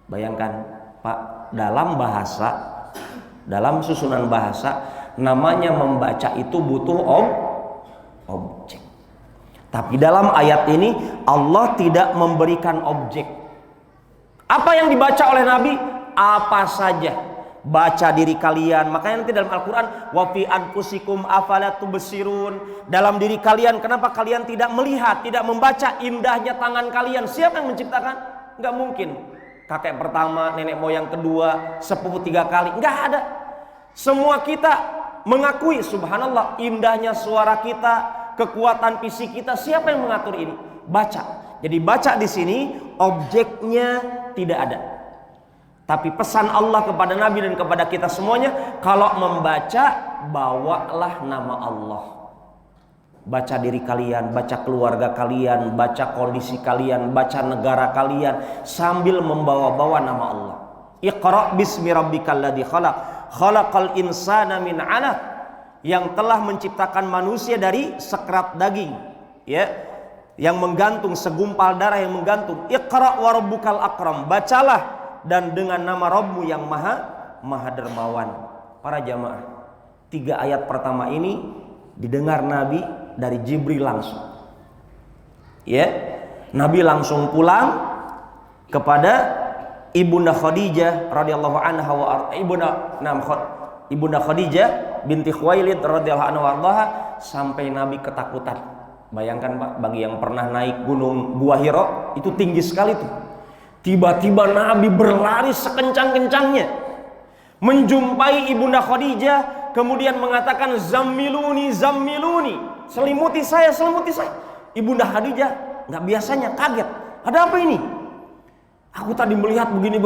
Bayangkan Pak, dalam susunan bahasa, Namanya membaca itu butuh objek. Tapi dalam ayat ini Allah tidak memberikan objek. Apa yang dibaca oleh Nabi? Apa saja. Baca diri kalian. Makanya nanti dalam Al-Quran, wa fi anfusikum afala tubsirun. Dalam diri kalian, kenapa kalian tidak melihat, tidak membaca indahnya tangan kalian? Siapa yang menciptakan? Nggak mungkin. Kakek pertama, nenek moyang kedua, sepupu 3 kali. Nggak ada. Semua kita mengakui, subhanallah, indahnya suara kita, kekuatan fisik kita. Siapa yang mengatur ini? Baca. Jadi baca di sini objeknya tidak ada. Tapi pesan Allah kepada Nabi dan kepada kita semuanya, kalau membaca, bawalah nama Allah. Baca diri kalian, baca keluarga kalian, baca kondisi kalian, baca negara kalian, sambil membawa-bawa nama Allah. Iqra bismi rabbikal ladzi khalaq, khalaqal insana min 'alaq, yang telah menciptakan manusia dari sekerat daging, ya, yang menggantung, segumpal darah yang menggantung. Iqra wa rabbukal akram, bacalah dan dengan nama Rabbmu yang maha dermawan. Para jamaah, 3 ayat pertama ini didengar Nabi dari Jibril langsung. Ya, Nabi langsung pulang kepada Ibunda Khadijah radhiyallahu anha wa Ibunda Khadijah binti Khuwailid radhiyallahu anha wa sampai Nabi ketakutan. Bayangkan Pak, bagi yang pernah naik gunung Gua Hira, itu tinggi sekali tuh. Tiba-tiba Nabi berlari sekencang-kencangnya menjumpai Ibunda Khadijah, kemudian mengatakan zammiluni, zammiluni, selimuti saya, selimuti saya. Ibunda Khadijah nggak biasanya kaget. Ada apa ini? Aku tadi melihat begini,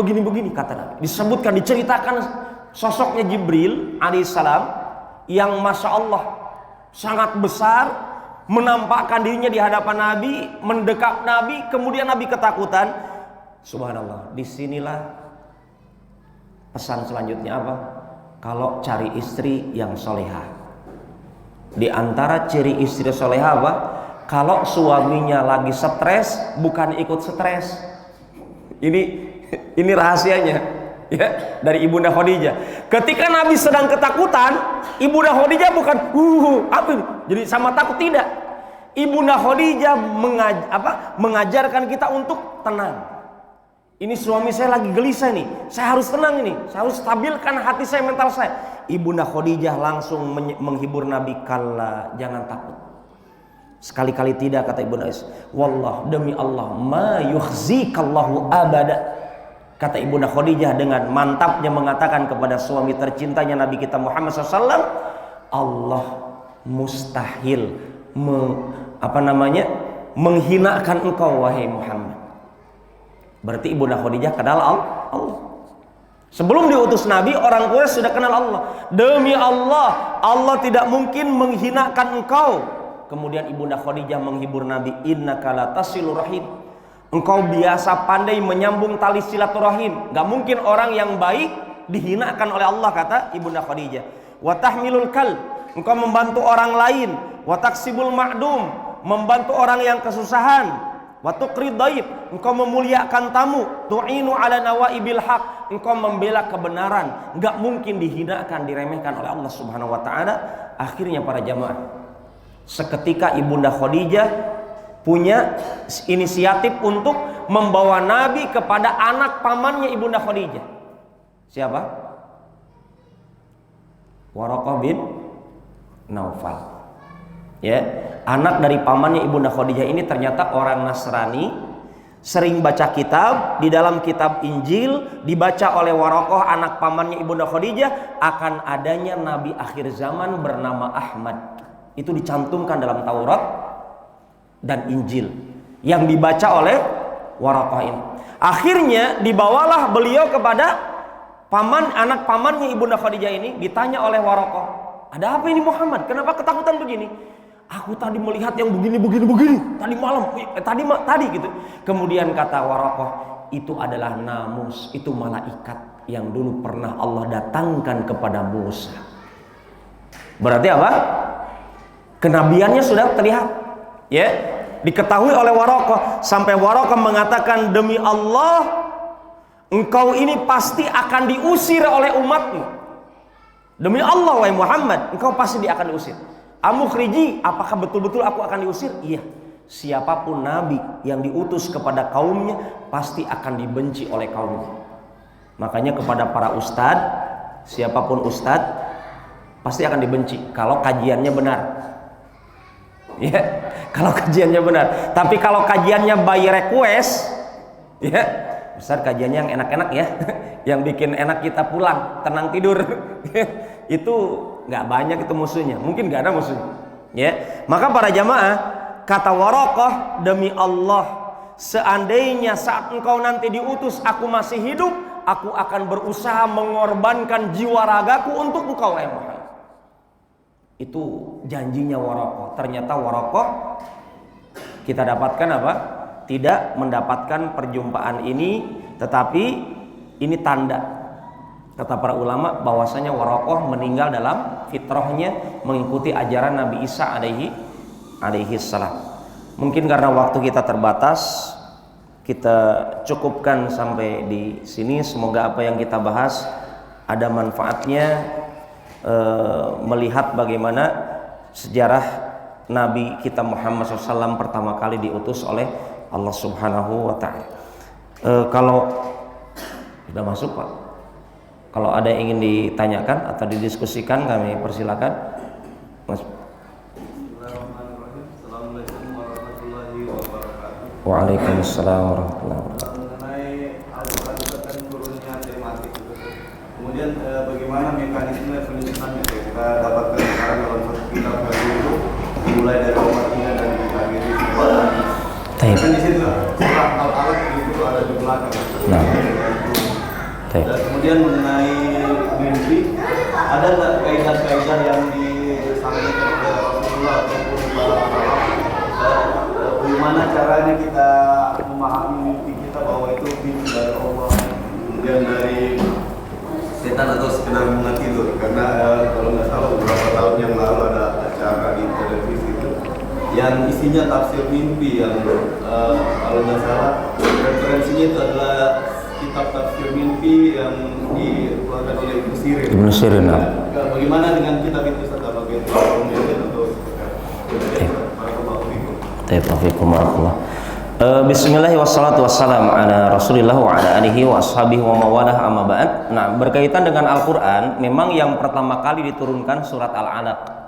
kata Nabi. Disebutkan, diceritakan sosoknya Jibril alaihissalam yang masya Allah sangat besar, menampakkan dirinya di hadapan Nabi, mendekat Nabi, kemudian Nabi ketakutan. Subhanallah, disinilah pesan selanjutnya apa? Kalau cari istri yang solehah, di antara ciri istri solehah apa? Kalau suaminya lagi stres, bukan ikut stres. Ini rahasianya, ya, dari Ibunda Khadijah. Ketika Nabi sedang ketakutan, Ibunda Khadijah bukan apa ini? Jadi sama takut, tidak. Ibunda Khadijah mengajarkan kita untuk tenang. Ini suami saya lagi gelisah nih, saya harus tenang ini, saya harus stabilkan hati saya, mental saya. Ibunda Khadijah langsung menghibur Nabi, kalla, jangan takut. Sekali-kali tidak, kata Ibunda Is. Wallah, demi Allah, ma yukhzikallahu abada. Kata Ibunda Khadijah dengan mantapnya mengatakan kepada suami tercintanya Nabi kita Muhammad SAW, Allah mustahil menghinakan engkau wahai Muhammad. Berarti Ibunda Khadijah kenal Allah. Sebelum diutus Nabi, orang Quraisy sudah kenal Allah. Demi Allah, Allah tidak mungkin menghinakan engkau. Kemudian Ibunda Khadijah menghibur Nabi, innaka latasilur rahim. Engkau biasa pandai menyambung tali silaturahim. Gak mungkin orang yang baik dihinakan oleh Allah, kata Ibunda Khadijah. Wa tahmilul kal, engkau membantu orang lain. Wa taksibul ma'dum, membantu orang yang kesusahan. Wa tuqrid dhaif, engkau memuliakan tamu. Tu'inu ala nawaibil haq, engkau membela kebenaran. Enggak mungkin dihinakan, diremehkan oleh Allah Subhanahu wa taala. Akhirnya para jamaah, seketika Ibunda Khadijah punya inisiatif untuk membawa Nabi kepada anak pamannya Ibunda Khadijah. Siapa? Waraqah bin Naufal. Ya, anak dari pamannya Ibunda Khadijah ini ternyata orang Nasrani, sering baca kitab. Di dalam kitab Injil dibaca oleh Waraqah, anak pamannya Ibunda Khadijah, akan adanya nabi akhir zaman bernama Ahmad. Itu dicantumkan dalam Taurat dan Injil yang dibaca oleh Waraqah ini. Akhirnya dibawalah beliau kepada anak pamannya Ibunda Khadijah ini. Ditanya oleh Waraqah, ada apa ini Muhammad? Kenapa ketakutan begini? Aku tadi melihat yang begini. Tadi malam, tadi gitu. Kemudian kata Waraqah, itu adalah namus, itu malaikat yang dulu pernah Allah datangkan kepada Musa. Berarti apa? Kenabiannya sudah terlihat. Ya, diketahui oleh Waraqah, sampai Waraqah mengatakan, demi Allah, engkau ini pasti akan diusir oleh umatmu. Demi Allah wahai Muhammad, engkau pasti dia akan diusir. Amukhriji, apakah betul-betul aku akan diusir? Iya. Siapapun nabi yang diutus kepada kaumnya pasti akan dibenci oleh kaumnya. Makanya kepada para ustadz, siapapun ustadz pasti akan dibenci kalau kajiannya benar. Ya, kalau kajiannya benar. Tapi kalau kajiannya by request, ya, besar kajiannya yang enak-enak ya, yang bikin enak kita pulang, tenang tidur. Itu nggak banyak itu musuhnya, mungkin nggak ada musuhnya. Ya, maka para jamaah, kata Waraqah, demi Allah, seandainya saat engkau nanti diutus aku masih hidup, aku akan berusaha mengorbankan jiwa ragaku untuk engkau wahai Muhammad. Itu janjinya Waraqah. Ternyata Waraqah kita dapatkan apa? Tidak mendapatkan perjumpaan ini, tetapi ini tanda, kata para ulama, bahwasanya Waraqah meninggal dalam fitrahnya mengikuti ajaran Nabi Isa alaihi salam. Mungkin karena waktu kita terbatas, kita cukupkan sampai di sini. Semoga apa yang kita bahas ada manfaatnya, melihat bagaimana sejarah Nabi kita Muhammad SAW pertama kali diutus oleh Allah Subhanahu wa Ta'ala. Kalau sudah masuk Pak, kalau ada yang ingin ditanyakan atau didiskusikan, kami persilakan. Mas. Assalamualaikum warahmatullahi wabarakatuh. Waalaikumsalam warahmatullahi wabarakatuh. Mengenai Al-Quran kan turunnya tematik, kemudian bagaimana mekanisme penyusunannya? Kita dapatkan sekarang dalam satu kitab baru itu dimulai dari Al-Fatihah dan diakhiri kan di situ surah Al-Alaq itu ada di belakang. Nah. Dan kemudian mengenai mimpi, ada nggak kaidah-kaidah yang disampaikan oleh Rasulullah ataupun para ulama? Bagaimana caranya kita memahami mimpi kita bahwa itu mimpi dari Allah, kemudian dari setan atau sekedar bunga tidur? Karena kalau nggak salah beberapa tahun yang lalu ada acara di televisi itu yang isinya tafsir mimpi yang kalau nggak salah referensinya itu adalah kitab tafsir mimpi yang dikeluarkan oleh Ibnu Sirin. Bagaimana dengan kitab itu setelah bagian untuk Bismillahirrahmanirrahim. Wassalatu wassalamu ala Rasulillah wa ala alihi wa ashabihi wa mawalah amma ba'd. Nah, berkaitan dengan Al-Qur'an, memang yang pertama kali diturunkan surat Al-Alaq.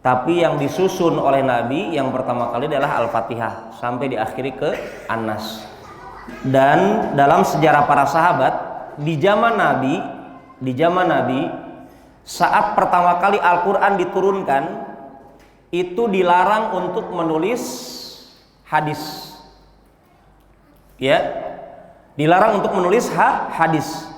Tapi yang disusun oleh Nabi yang pertama kali adalah Al-Fatihah sampai diakhiri ke An-Nas. Dan dalam sejarah para sahabat di zaman Nabi saat pertama kali Al-Qur'an diturunkan itu dilarang untuk menulis hadis. Ya. Dilarang untuk menulis hadis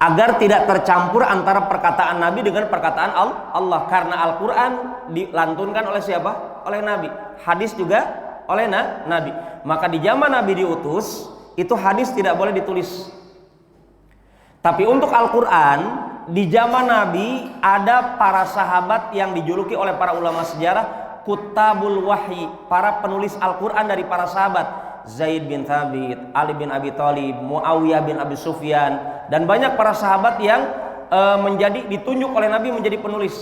agar tidak tercampur antara perkataan Nabi dengan perkataan Allah, karena Al-Qur'an dilantunkan oleh siapa? Oleh Nabi. Hadis juga oleh Nabi. Maka di zaman Nabi diutus itu hadis tidak boleh ditulis. Tapi untuk Al-Quran di zaman Nabi ada para sahabat yang dijuluki oleh para ulama sejarah Kutabul Wahyi, para penulis Al-Quran dari para sahabat. Zaid bin Thabit, Ali bin Abi Thalib, Muawiyah bin Abi Sufyan, dan banyak para sahabat yang ditunjuk oleh Nabi menjadi penulis.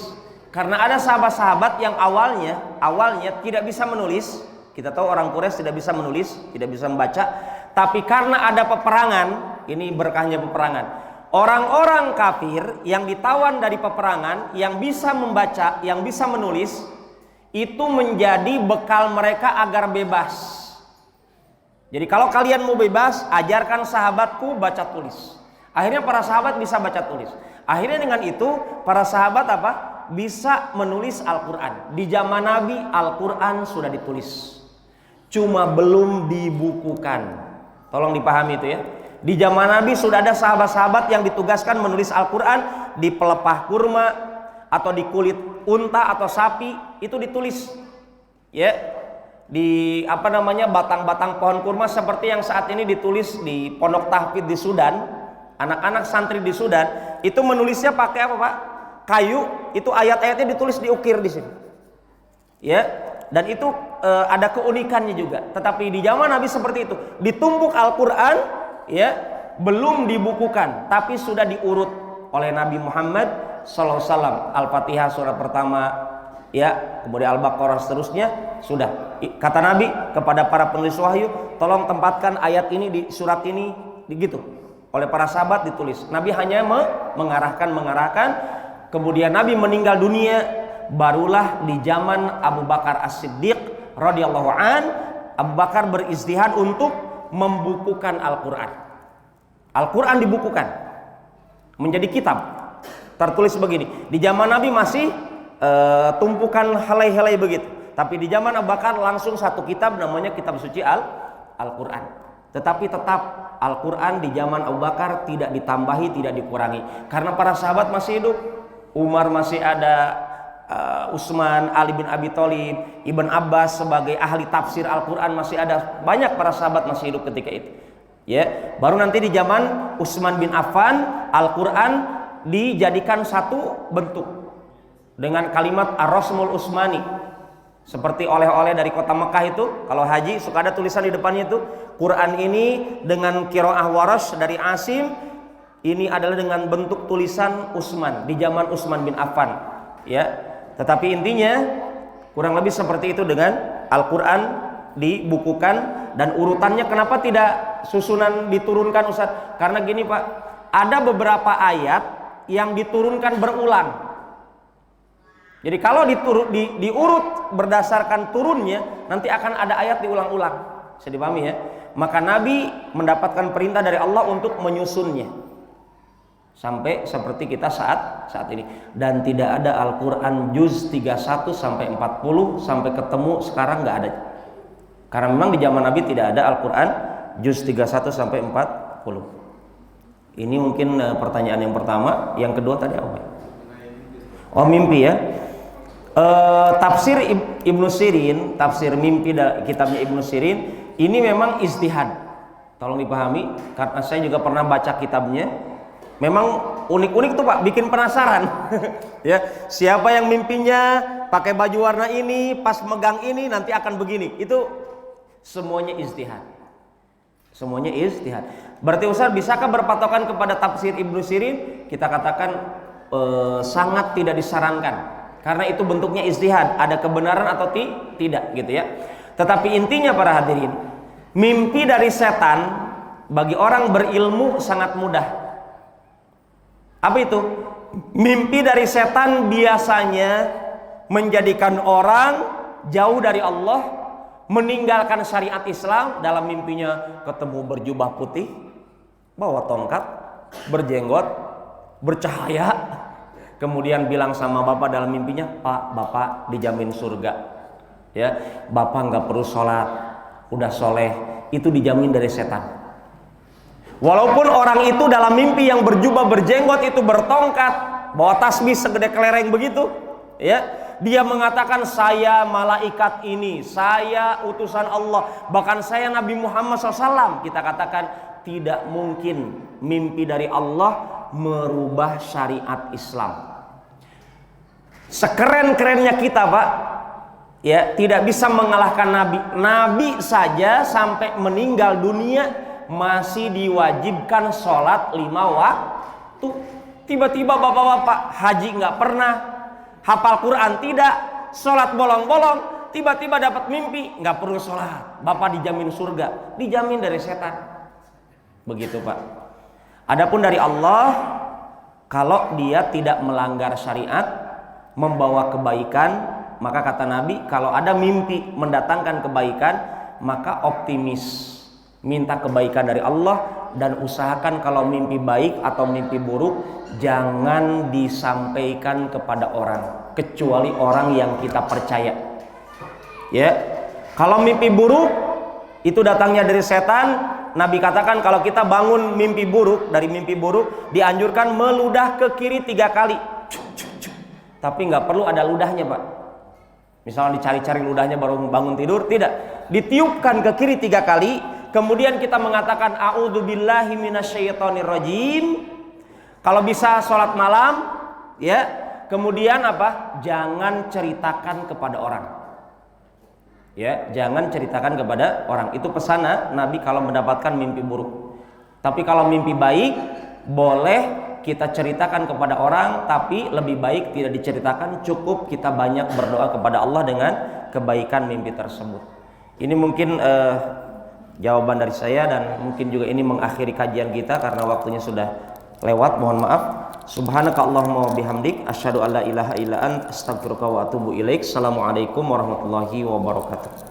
Karena ada sahabat-sahabat yang awalnya tidak bisa menulis. Kita tahu orang Quraisy tidak bisa menulis, tidak bisa membaca. Tapi karena ada peperangan, ini berkahnya peperangan. Orang-orang kafir yang ditawan dari peperangan, yang bisa membaca, yang bisa menulis, itu menjadi bekal mereka agar bebas. Jadi kalau kalian mau bebas, ajarkan sahabatku baca tulis. Akhirnya para sahabat bisa baca tulis. Akhirnya dengan itu para sahabat bisa menulis Al-Quran. Di zaman Nabi Al-Quran sudah ditulis, cuma belum dibukukan. Tolong dipahami itu ya. Di zaman Nabi sudah ada sahabat-sahabat yang ditugaskan menulis Al-Quran di pelepah kurma atau di kulit unta atau sapi, itu ditulis. Ya. Di batang-batang pohon kurma seperti yang saat ini ditulis di Pondok Tahfidz di Sudan. Anak-anak santri di Sudan itu menulisnya pakai apa, Pak? Kayu, itu ayat-ayatnya ditulis diukir di sini. Ya. Dan itu ada keunikannya juga. Tetapi di zaman Nabi seperti itu, ditumbuk Al-Quran, ya, belum dibukukan, tapi sudah diurut. oleh Nabi Muhammad sallallahu alaihi wasallam. Al-Fatihah surat pertama, ya, kemudian Al-Baqarah seterusnya, sudah. Kata Nabi kepada para penulis wahyu, tolong tempatkan ayat ini di surat ini, gitu. Oleh para sahabat ditulis. Nabi hanya mengarahkan. Kemudian Nabi meninggal dunia, barulah di zaman Abu Bakar As-Siddiq radhiyallahu an, Abu Bakar beristihad untuk membukukan Al-Quran. Al-Quran dibukukan menjadi kitab, tertulis begini. Di zaman Nabi masih tumpukan helai-helai begitu, tapi di zaman Abu Bakar langsung satu kitab, namanya kitab suci Al-Quran. Tetapi tetap Al-Quran di zaman Abu Bakar tidak ditambahi, tidak dikurangi, karena para sahabat masih hidup. Umar masih ada, Utsman, Ali bin Abi Thalib, Ibn Abbas sebagai ahli tafsir Al-Quran masih ada, banyak para sahabat masih hidup ketika itu. Ya, baru nanti di zaman Utsman bin Affan Al-Quran dijadikan satu bentuk dengan kalimat Ar-Rasmul Utsmani, seperti oleh-oleh dari kota Mekah itu. Kalau haji suka ada tulisan di depannya itu, Quran ini dengan qiraah Warash dari Asim, ini adalah dengan bentuk tulisan Utsman di zaman Utsman bin Affan, ya. Tetapi intinya kurang lebih seperti itu dengan Al-Quran dibukukan. Dan urutannya kenapa tidak susunan diturunkan, Ustaz? Karena gini Pak, ada beberapa ayat yang diturunkan berulang. Jadi kalau diurut berdasarkan turunnya, nanti akan ada ayat diulang-ulang. Bisa dipahami ya? Maka Nabi mendapatkan perintah dari Allah untuk menyusunnya sampai seperti kita saat ini. Dan tidak ada Al-Quran juz 31 sampai 40 sampai ketemu sekarang, nggak ada. Karena memang di zaman Nabi tidak ada Al-Quran juz 31 sampai 40. Ini mungkin pertanyaan yang pertama. Yang kedua tadi apa? Oh, mimpi ya. Tafsir Ibnu Sirin, tafsir mimpi kitabnya Ibnu Sirin, ini memang ijtihad. Tolong dipahami, karena saya juga pernah baca kitabnya. Memang unik-unik tuh Pak, bikin penasaran. Ya, siapa yang mimpinya pakai baju warna ini, pas megang ini nanti akan begini. Itu semuanya ijtihad. Semuanya ijtihad. Berarti Ustaz, bisakah berpatokan kepada tafsir Ibnu Sirin? Kita katakan sangat tidak disarankan, karena itu bentuknya ijtihad, ada kebenaran atau tidak gitu ya. Tetapi intinya para hadirin, mimpi dari setan bagi orang berilmu sangat mudah. Apa itu? Mimpi dari setan biasanya menjadikan orang jauh dari Allah, meninggalkan syariat Islam. Dalam mimpinya ketemu berjubah putih, bawa tongkat, berjenggot, bercahaya, kemudian bilang sama bapak dalam mimpinya, Pak, bapak dijamin surga, ya, bapak nggak perlu sholat, udah soleh. Itu dijamin dari setan. Walaupun orang itu dalam mimpi yang berjubah berjenggot itu bertongkat, bawa tasbih segede kelereng begitu, ya, dia mengatakan saya malaikat ini, saya utusan Allah, bahkan saya Nabi Muhammad SAW. Kita katakan tidak mungkin mimpi dari Allah merubah syariat Islam. Sekeren-kerennya kita Pak, ya, tidak bisa mengalahkan Nabi. Nabi saja sampai meninggal dunia masih diwajibkan sholat 5 waktu. Tiba-tiba bapak-bapak haji nggak pernah, hafal Quran tidak, sholat bolong-bolong, tiba-tiba dapat mimpi nggak perlu sholat, bapak dijamin surga, dijamin dari setan. Begitu Pak. Adapun dari Allah, kalau dia tidak melanggar syariat, membawa kebaikan, maka kata Nabi, kalau ada mimpi mendatangkan kebaikan, maka optimis, minta kebaikan dari Allah, dan usahakan kalau mimpi baik atau mimpi buruk jangan disampaikan kepada orang, kecuali orang yang kita percaya. Ya, kalau mimpi buruk itu datangnya dari setan. Nabi katakan kalau kita bangun mimpi buruk, dari mimpi buruk dianjurkan meludah ke kiri 3 kali. Tapi nggak perlu ada ludahnya Pak. Misalnya dicari-cari ludahnya baru bangun tidur, tidak. Ditiupkan ke kiri 3 kali. Kemudian kita mengatakan a'udzubillahi minasyaitonirrajim. Kalau bisa sholat malam, ya. Kemudian apa? Jangan ceritakan kepada orang. Ya, jangan ceritakan kepada orang. Itu pesan Nabi kalau mendapatkan mimpi buruk. Tapi kalau mimpi baik, boleh kita ceritakan kepada orang, tapi lebih baik tidak diceritakan, cukup kita banyak berdoa kepada Allah dengan kebaikan mimpi tersebut. Ini mungkin jawaban dari saya, dan mungkin juga ini mengakhiri kajian kita karena waktunya sudah lewat. Mohon maaf. Subhanaka Allahumma bihamdik asyhadu an la ilaha illa anta astaghfiruka wa atubu ilaik. Assalamualaikum warahmatullahi wabarakatuh.